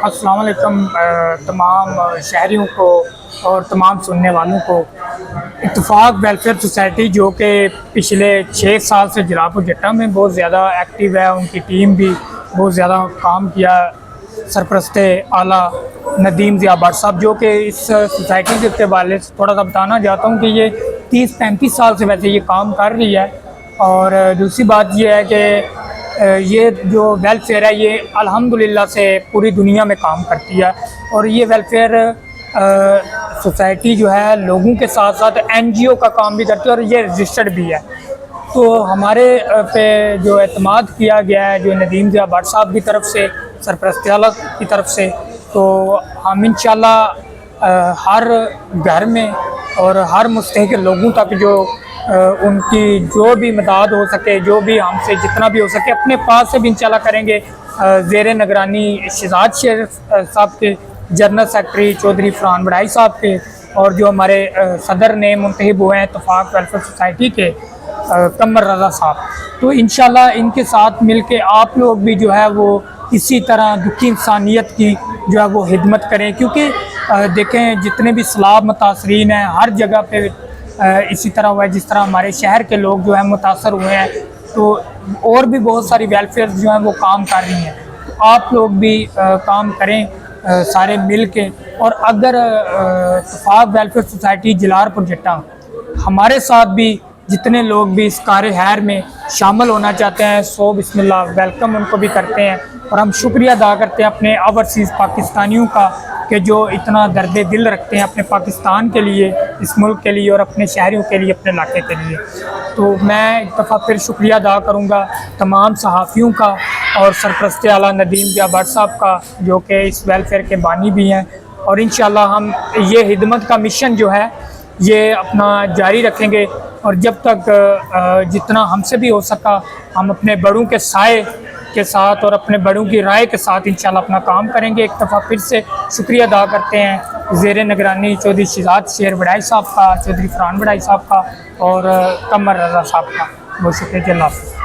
अस्सलाम वालेकुम तमाम शहरियों को और तमाम सुनने वालों को। इत्तेफाक वेलफेयर सोसाइटी जो कि पिछले 6 साल से जलालपुर जट्टा में बहुत ज़्यादा एक्टिव है, उनकी टीम भी बहुत ज़्यादा काम किया। सरपरस्त आला नदीम ज़िया भट्ट साहब जो कि इस सोसाइटी के हवाले से थोड़ा सा बताना चाहता हूँ कि ये 30-35 साल से वैसे ये काम कर रही है। और दूसरी बात ये है कि ये जो वेलफेयर है ये अल्हम्दुलिल्लाह से पूरी दुनिया में काम करती है। और ये वेलफेयर सोसाइटी जो है लोगों के साथ साथ NGO का काम भी करती है और ये रजिस्टर्ड भी है। तो हमारे पे जो एतमाद किया गया है जो नदीम ज़िया भट्ट साहब की तरफ से, सरपरस्त आला की तरफ से, तो हम इंशाल्लाह हर घर में और हर मुस्तहिक लोगों तक जो उनकी जो भी मदद हो सके, जो भी हमसे जितना भी हो सके अपने पास से भी इंशाल्लाह करेंगे। ज़ेर निगरानी शहजाद शेर साहब के, जनरल सेक्रेटरी चौधरी फरहान बड़ाई साहब के, और जो हमारे सदर ने मुंतखब हुए हैं इत्तेफाक वेलफेयर सोसाइटी के कमर रज़ा साहब, तो इंशाल्लाह इनके साथ मिल के आप लोग भी जो है वो इसी तरह दुखी इंसानियत की जो है वो हिदमत करें। क्योंकि देखें जितने भी सैलाब मुतासरीन हैं हर जगह पे इसी तरह हुआ है, जिस तरह हमारे शहर के लोग जो हैं मुतासर हुए हैं, तो और भी बहुत सारी वेलफेयर जो हैं वो काम कर रही हैं। तो आप लोग भी काम करें सारे मिल के। और अगर इत्तेफाक वेलफेयर सोसाइटी जलालपुर जट्टा हमारे साथ भी जितने लोग भी इस कार्य हैर में शामिल होना चाहते हैं, सो बिस्मिल्लाह वेलकम उनको भी करते हैं। और हम शुक्रिया अदा करते हैं अपने ओवरसीज़ पाकिस्तानियों का कि जो इतना दर्द दिल रखते हैं अपने पाकिस्तान के लिए, इस मुल्क के लिए और अपने शहरियों के लिए, अपने इलाके के लिए। तो मैं एक दफ़ा फिर शुक्रिया अदा करूँगा तमाम सहाफ़ियों का और सरपरस्त आला नदीम ज़िया भट्ट साहब का जो कि इस वेलफेयर के बानी भी हैं। और इंशाल्लाह हम ये हिदमत का मिशन जो है ये अपना जारी रखेंगे। और जब तक जितना हमसे भी हो सका हम अपने बड़ों के साए के साथ और अपने बड़ों की राय के साथ इंशाल्लाह अपना काम करेंगे। एक दफ़ा फिर से शुक्रिया अदा करते हैं ज़ेर निगरानी चौधरी शहजाद शेर बड़ाई साहब का, चौधरी फरहान बड़ाई साहब का और कमर रज़ा साहब का। बहुत शुक्रिया। अल्लाह हाफ़िज़।